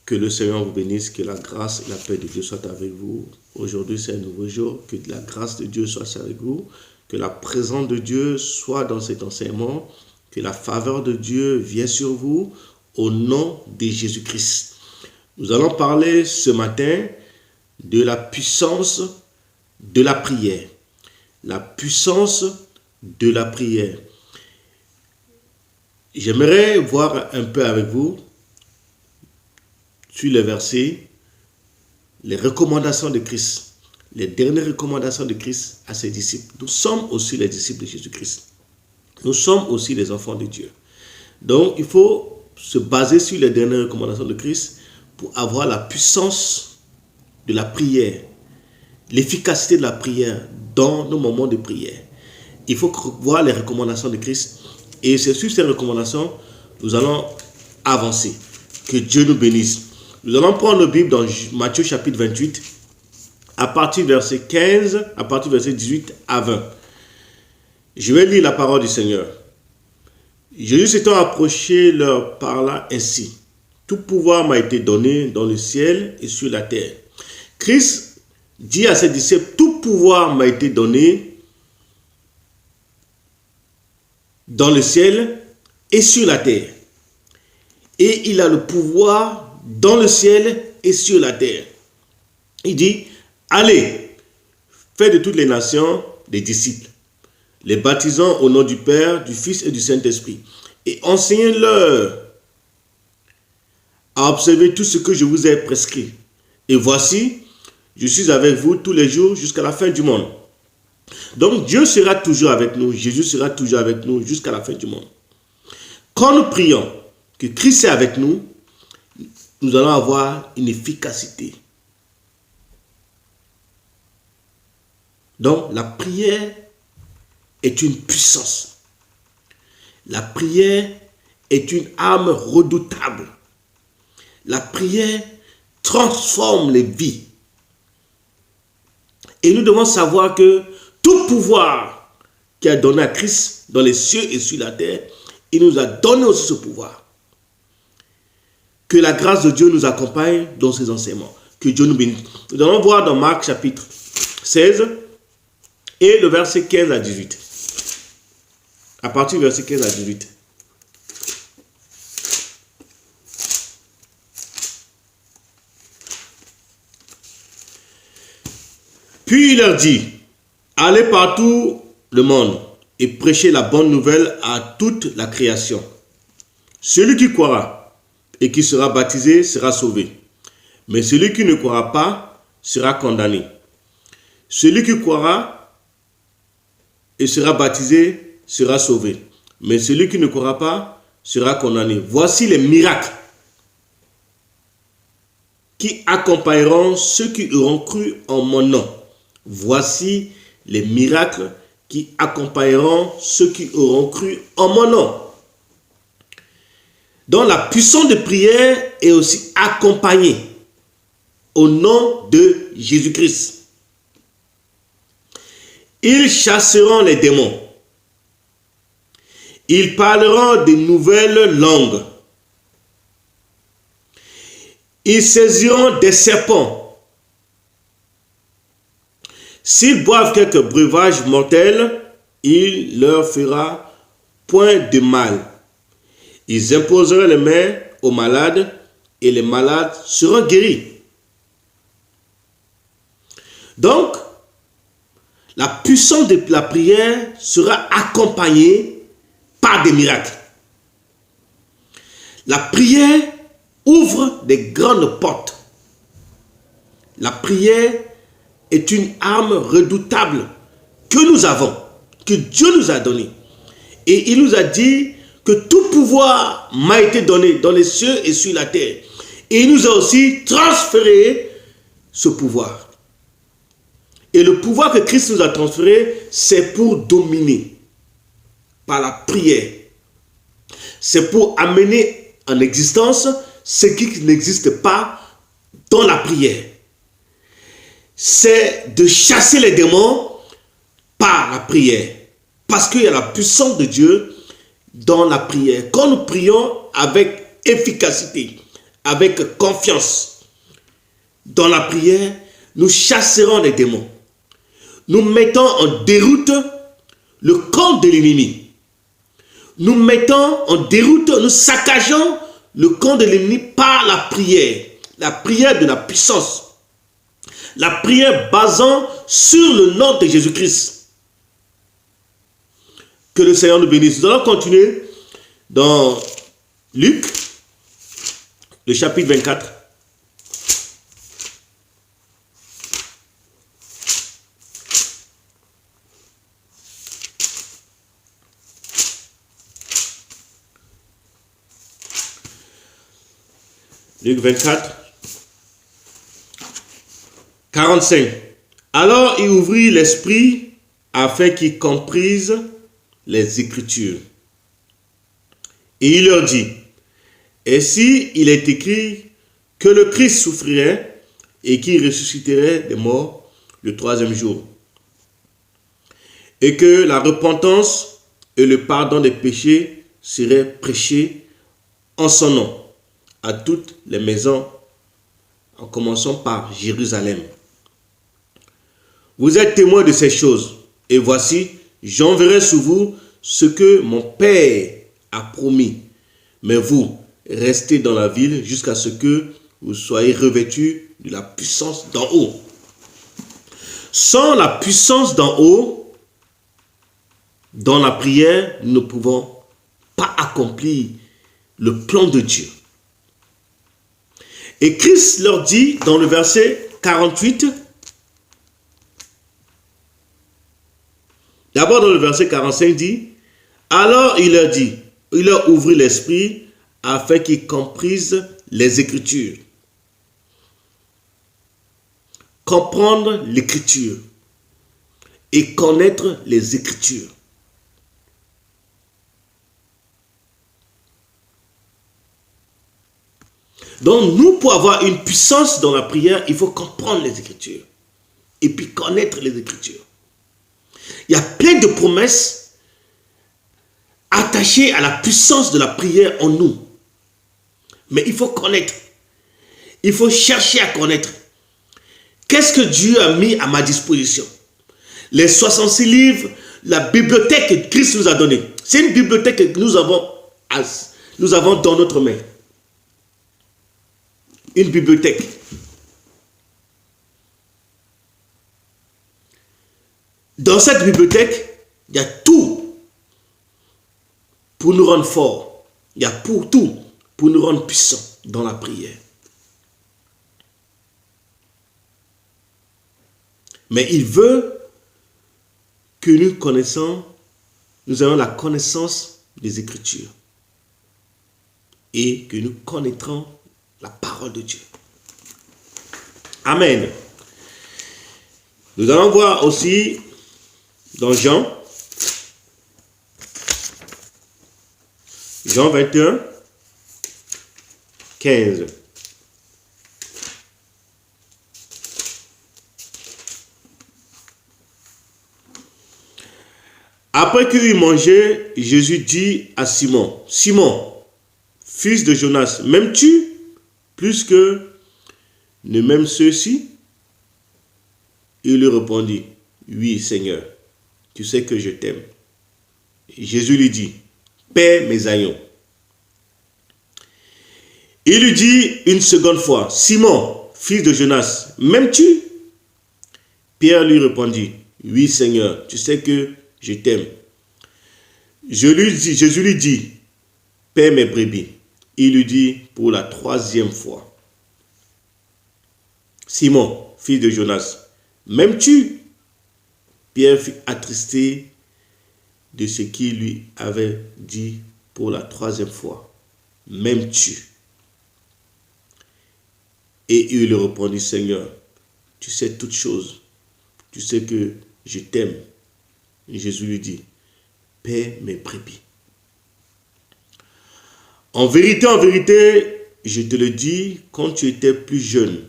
Que le Seigneur vous bénisse, que la grâce et la paix de Dieu soient avec vous. Aujourd'hui, c'est un nouveau jour. Que la grâce de Dieu soit avec vous. Que la présence de Dieu soit dans cet enseignement. Que la faveur de Dieu vienne sur vous au nom de Jésus-Christ. Nous allons parler ce matin de la puissance de la prière. La puissance de la prière. J'aimerais voir un peu avec vous sur les versets, les recommandations de Christ, les dernières recommandations de Christ à ses disciples. Nous sommes aussi les disciples de Jésus-Christ. Nous sommes aussi les enfants de Dieu. Donc, il faut se baser sur les dernières recommandations de Christ pour avoir la puissance de la prière, l'efficacité de la prière dans nos moments de prière. Il faut voir les recommandations de Christ et c'est sur ces recommandations que nous allons avancer. Que Dieu nous bénisse. Nous allons prendre nos Bibles dans Matthieu chapitre 28, à partir du verset 15, à partir du verset 18 à 20. Je vais lire la parole du Seigneur. Jésus s'étant approché leur parla ainsi. Tout pouvoir m'a été donné dans le ciel et sur la terre. Christ dit à ses disciples, tout pouvoir m'a été donné dans le ciel et sur la terre. Et il a le pouvoir dans le ciel et sur la terre. Il dit, allez, faites de toutes les nations des disciples, les baptisant au nom du Père, du Fils et du Saint-Esprit, et enseignez-leur à observer tout ce que je vous ai prescrit. Et voici, je suis avec vous tous les jours jusqu'à la fin du monde. Donc Dieu sera toujours avec nous, Jésus sera toujours avec nous jusqu'à la fin du monde. Quand nous prions que Christ est avec nous, nous allons avoir une efficacité. Donc, la prière est une puissance. La prière est une arme redoutable. La prière transforme les vies. Et nous devons savoir que tout pouvoir qui a donné à Christ dans les cieux et sur la terre, il nous a donné aussi ce pouvoir. Que la grâce de Dieu nous accompagne dans ses enseignements. Que Dieu nous bénisse. Nous allons voir dans Marc chapitre 16 et le verset 15 à 18. À partir du verset 15 à 18. Puis il leur dit, allez partout le monde et prêchez la bonne nouvelle à toute la création. Celui qui croira et qui sera baptisé sera sauvé. Mais celui qui ne croira pas sera condamné. Celui qui croira et sera baptisé sera sauvé. Mais celui qui ne croira pas sera condamné. Voici les miracles qui accompagneront ceux qui auront cru en mon nom. Voici les miracles qui accompagneront ceux qui auront cru en mon nom. Donc la puissance de prière est aussi accompagnée au nom de Jésus-Christ. Ils chasseront les démons. Ils parleront de nouvelles langues. Ils saisiront des serpents. S'ils boivent quelques breuvages mortels, il leur fera point de mal. Ils imposeront les mains aux malades et les malades seront guéris. Donc, la puissance de la prière sera accompagnée par des miracles. La prière ouvre des grandes portes. La prière est une arme redoutable que nous avons, que Dieu nous a donnée. Et il nous a dit que tout pouvoir m'a été donné dans les cieux et sur la terre. Et il nous a aussi transféré ce pouvoir. Et le pouvoir que Christ nous a transféré, c'est pour dominer par la prière. C'est pour amener en existence ce qui n'existe pas dans la prière. C'est de chasser les démons par la prière. Parce qu'il y a la puissance de Dieu dans la prière. Quand nous prions avec efficacité, avec confiance dans la prière, nous chasserons les démons. Nous mettons en déroute le camp de l'ennemi. Nous mettons en déroute, nous saccageons le camp de l'ennemi par la prière de la puissance. La prière basant sur le nom de Jésus-Christ. Que le Seigneur nous bénisse. Nous allons continuer dans Luc, le chapitre 24. Luc 24, 45. Alors il ouvrit l'esprit afin qu'ils comprisent les Écritures. Et il leur dit, ainsi il est écrit que le Christ souffrirait et qu'il ressusciterait des morts le troisième jour. Et que la repentance et le pardon des péchés seraient prêchés en son nom à toutes les maisons, en commençant par Jérusalem. Vous êtes témoins de ces choses, et voici, j'enverrai sur vous ce que mon Père a promis. Mais vous, restez dans la ville jusqu'à ce que vous soyez revêtus de la puissance d'en haut. Sans la puissance d'en haut, dans la prière, nous ne pouvons pas accomplir le plan de Dieu. Et Christ leur dit dans le verset 48, d'abord dans le verset 45 dit, alors il leur dit, il leur ouvrit l'esprit afin qu'ils comprisent les Écritures. Comprendre l'Écriture et connaître les Écritures. Donc nous, pour avoir une puissance dans la prière, il faut comprendre les Écritures et puis connaître les Écritures. Il y a plein de promesses attachées à la puissance de la prière en nous. Mais il faut connaître. Il faut chercher à connaître. Qu'est-ce que Dieu a mis à ma disposition? Les 66 livres, la bibliothèque que Christ nous a donnée. C'est une bibliothèque que nous avons dans notre main. Une bibliothèque. Dans cette bibliothèque, il y a tout pour nous rendre forts. Il y a tout pour nous rendre puissants dans la prière. Mais il veut que nous ayons la connaissance des Écritures et que nous connaîtrons la parole de Dieu. Amen. Nous allons voir aussi dans Jean 21, 15. Après qu'il eut mangé, Jésus dit à Simon, Simon, fils de Jonas, m'aimes-tu plus que ne m'aiment ceux-ci? Il lui répondit, oui Seigneur, tu sais que je t'aime. Jésus lui dit, paie mes agneaux. Il lui dit une seconde fois, Simon, fils de Jonas, m'aimes-tu? Pierre lui répondit, oui Seigneur, tu sais que je t'aime. Jésus lui dit, paie mes brebis. Il lui dit pour la troisième fois, Simon, fils de Jonas, m'aimes-tu? Pierre fut attristé de ce qu'il lui avait dit pour la troisième fois, m'aimes-tu? Et il lui répondit, Seigneur, tu sais toutes choses, tu sais que je t'aime. Et Jésus lui dit, paie mes brebis. En vérité, je te le dis, quand tu étais plus jeune,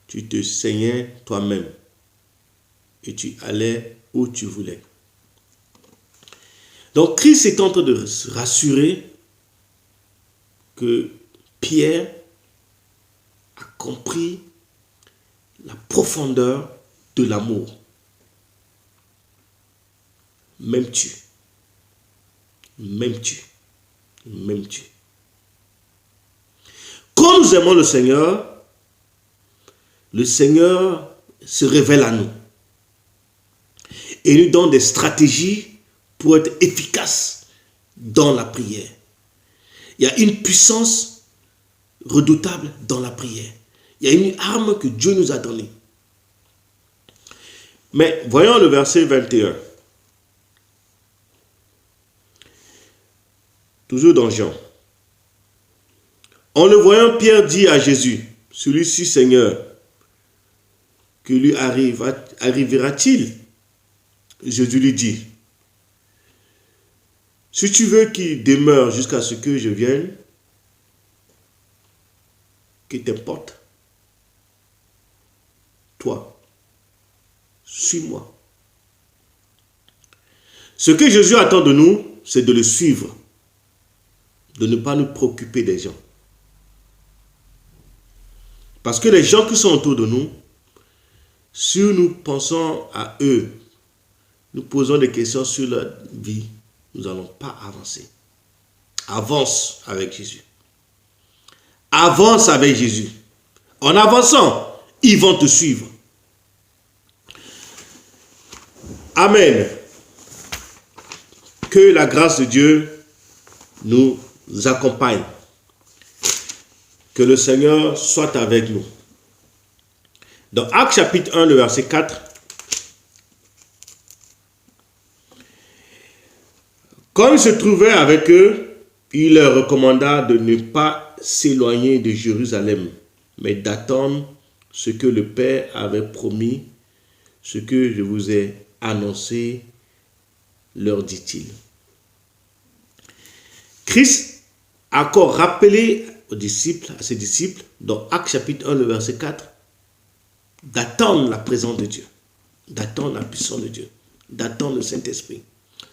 tu te saignais toi-même et tu allais où tu voulais. Donc Christ est en train de se rassurer que Pierre compris la profondeur de l'amour. M'aimes-tu? M'aimes-tu? M'aimes-tu? Quand nous aimons le Seigneur se révèle à nous et nous donne des stratégies pour être efficace dans la prière. Il y a une puissance redoutable dans la prière. Il y a une arme que Dieu nous a donnée. Mais voyons le verset 21. Toujours dans Jean. En le voyant, Pierre dit à Jésus, celui-ci Seigneur, que lui arrivera-t-il? Jésus lui dit, si tu veux qu'il demeure jusqu'à ce que je vienne, que t'importe, toi, suis-moi. Ce que Jésus attend de nous, c'est de le suivre, de ne pas nous préoccuper des gens. Parce que les gens qui sont autour de nous, si nous pensons à eux, nous posons des questions sur leur vie, nous n'allons pas avancer. Avance avec Jésus. Avance avec Jésus. En avançant, ils vont te suivre. Amen. Que la grâce de Dieu nous accompagne. Que le Seigneur soit avec nous. Dans Actes chapitre 1, le verset 4, comme il se trouvait avec eux, il leur recommanda de ne pas s'éloigner de Jérusalem, mais d'attendre ce que le Père avait promis, ce que je vous ai annoncé, leur dit-il. Christ a encore rappelé à ses disciples, dans Actes chapitre 1, le verset 4, d'attendre la présence de Dieu, d'attendre la puissance de Dieu, d'attendre le Saint-Esprit.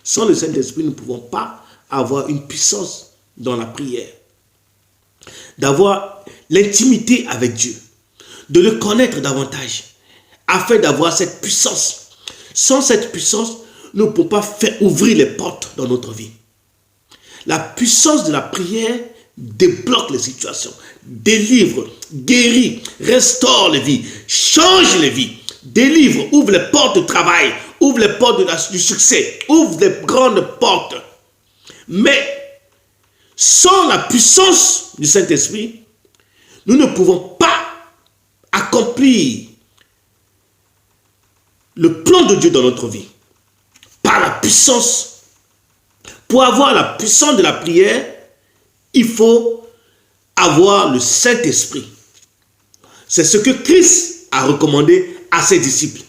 Sans le Saint-Esprit, nous ne pouvons pas avoir une puissance dans la prière, d'avoir l'intimité avec Dieu, de le connaître davantage, afin d'avoir cette puissance. Sans cette puissance, nous ne pouvons pas faire ouvrir les portes dans notre vie. La puissance de la prière débloque les situations, délivre, guérit, restaure les vies, change les vies, délivre, ouvre les portes du travail, ouvre les portes du succès, ouvre les grandes portes. Mais sans la puissance du Saint-Esprit, nous ne pouvons pas accomplir le plan de Dieu dans notre vie. Par la puissance. Pour avoir la puissance de la prière, il faut avoir le Saint-Esprit. C'est ce que Christ a recommandé à ses disciples.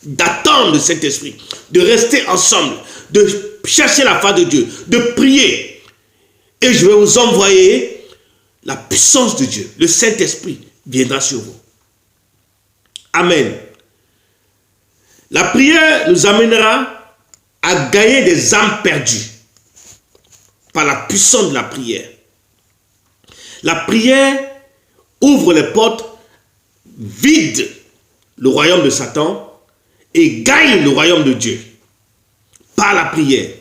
D'attendre le Saint-Esprit, de rester ensemble, de chercher la face de Dieu, de prier. Et je vais vous envoyer la puissance de Dieu. Le Saint-Esprit viendra sur vous. Amen. La prière nous amènera à gagner des âmes perdues par la puissance de la prière. La prière ouvre les portes, vide le royaume de Satan et gagne le royaume de Dieu par la prière.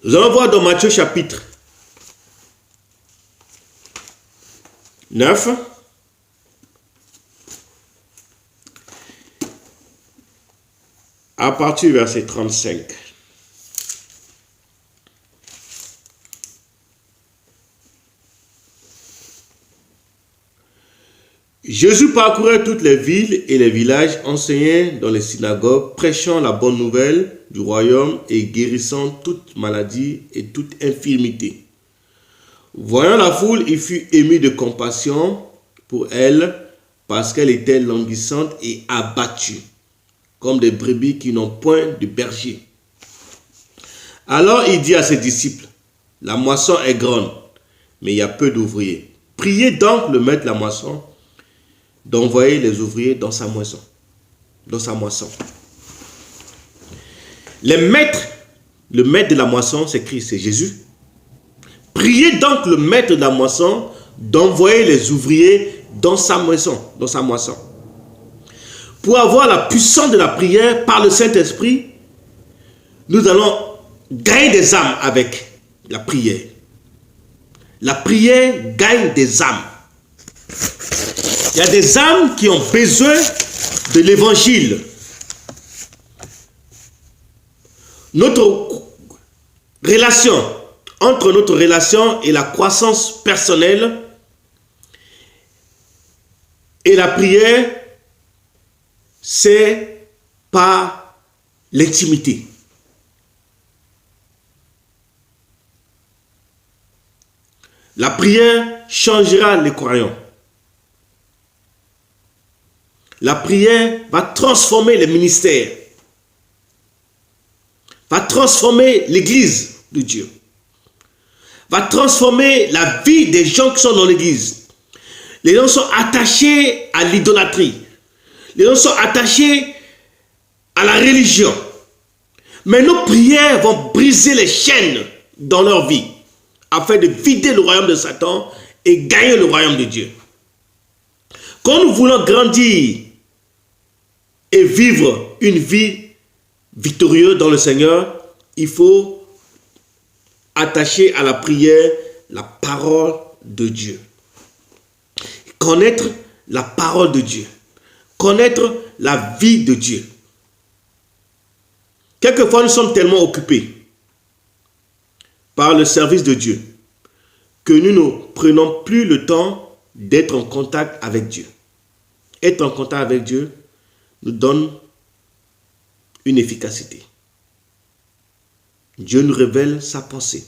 Nous allons voir dans Matthieu chapitre 9. À partir du verset 35. Jésus parcourait toutes les villes et les villages, enseignant dans les synagogues, prêchant la bonne nouvelle du royaume et guérissant toute maladie et toute infirmité. Voyant la foule, il fut ému de compassion pour elle, parce qu'elle était languissante et abattue, comme des brebis qui n'ont point de berger. Alors il dit à ses disciples, la moisson est grande, mais il y a peu d'ouvriers. Priez donc le maître de la moisson d'envoyer les ouvriers dans sa moisson. Le maître de la moisson, c'est Christ, c'est Jésus. Priez donc le maître de la moisson d'envoyer les ouvriers dans sa moisson. Pour avoir la puissance de la prière par le Saint-Esprit, nous allons gagner des âmes avec la prière. La prière gagne des âmes. Il y a des âmes qui ont besoin de l'évangile. Notre relation et la croissance personnelle et la prière, c'est par l'intimité. La prière changera les croyants. La prière va transformer les ministères, va transformer l'église de Dieu, va transformer la vie des gens qui sont dans l'église. Les gens sont attachés à l'idolâtrie. Les gens sont attachés à la religion. Mais nos prières vont briser les chaînes dans leur vie afin de vider le royaume de Satan et gagner le royaume de Dieu. Quand nous voulons grandir et vivre une vie victorieuse dans le Seigneur, il faut attacher à la prière la parole de Dieu. Connaître la parole de Dieu. Connaître la vie de Dieu. Quelquefois, nous sommes tellement occupés par le service de Dieu que nous ne prenons plus le temps d'être en contact avec Dieu. Être en contact avec Dieu nous donne une efficacité. Dieu nous révèle sa pensée.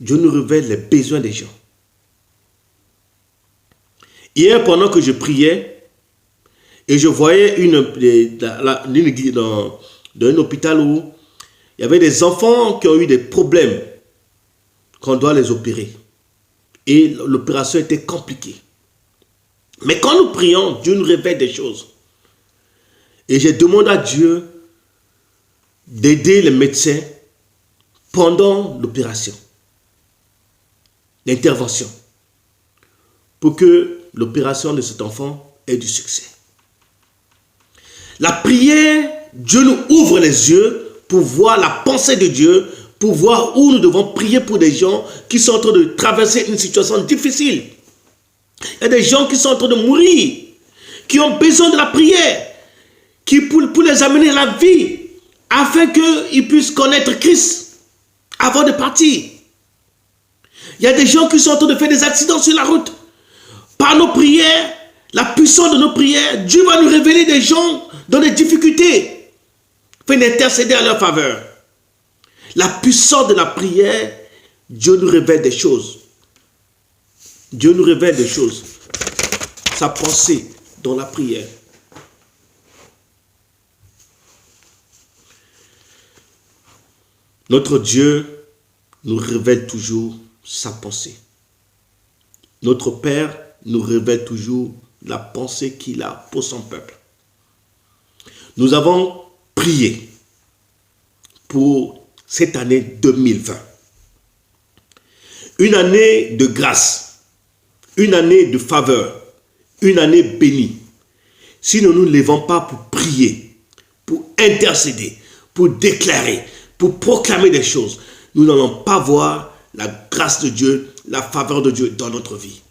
Dieu nous révèle les besoins des gens. Hier, pendant que je priais, et je voyais une église dans un hôpital où il y avait des enfants qui ont eu des problèmes, qu'on doit les opérer. Et l'opération était compliquée. Mais quand nous prions, Dieu nous révèle des choses. Et j'ai demandé à Dieu d'aider les médecins pendant l'opération, l'intervention, pour que l'opération de cet enfant ait du succès. La prière, Dieu nous ouvre les yeux pour voir la pensée de Dieu, pour voir où nous devons prier pour des gens qui sont en train de traverser une situation difficile. Il y a des gens qui sont en train de mourir, qui ont besoin de la prière, qui pour les amener à la vie, afin qu'ils puissent connaître Christ avant de partir. Il y a des gens qui sont en train de faire des accidents sur la route. Par nos prières, la puissance de nos prières, Dieu va nous révéler des gens dans des difficultés, afin d'intercéder à leur faveur. La puissance de la prière, Dieu nous révèle des choses. Dieu nous révèle des choses. Sa pensée dans la prière. Notre Dieu nous révèle toujours sa pensée. Notre Père nous révèle toujours la pensée qu'il a pour son peuple. Nous avons prié pour cette année 2020. Une année de grâce, une année de faveur, une année bénie. Si nous ne nous levons pas pour prier, pour intercéder, pour déclarer, pour proclamer des choses, nous n'allons pas voir la grâce de Dieu, la faveur de Dieu dans notre vie.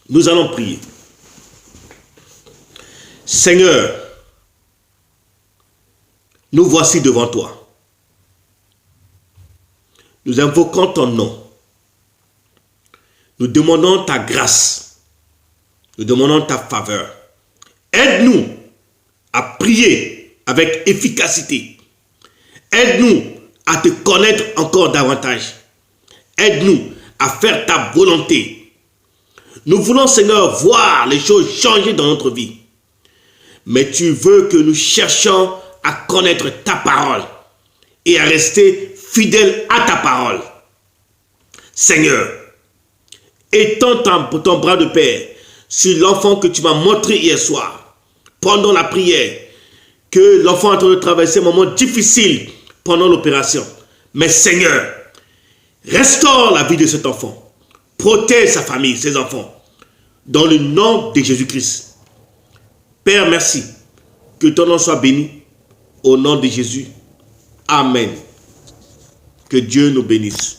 Nous allons prier. Seigneur, nous voici devant toi. Nous invoquons ton nom. Nous demandons ta grâce. Nous demandons ta faveur. Aide-nous à prier avec efficacité. Aide-nous à te connaître encore davantage. Aide-nous à faire ta volonté. Nous voulons, Seigneur, voir les choses changer dans notre vie. Mais tu veux que nous cherchions à connaître ta parole et à rester fidèles à ta parole. Seigneur, étends ton bras de Père sur l'enfant que tu m'as montré hier soir, pendant la prière, que l'enfant est en train de traverser un moment difficile pendant l'opération. Mais Seigneur, restaure la vie de cet enfant. Protège sa famille, ses enfants. Dans le nom de Jésus-Christ. Père, merci. Que ton nom soit béni. Au nom de Jésus. Amen. Que Dieu nous bénisse.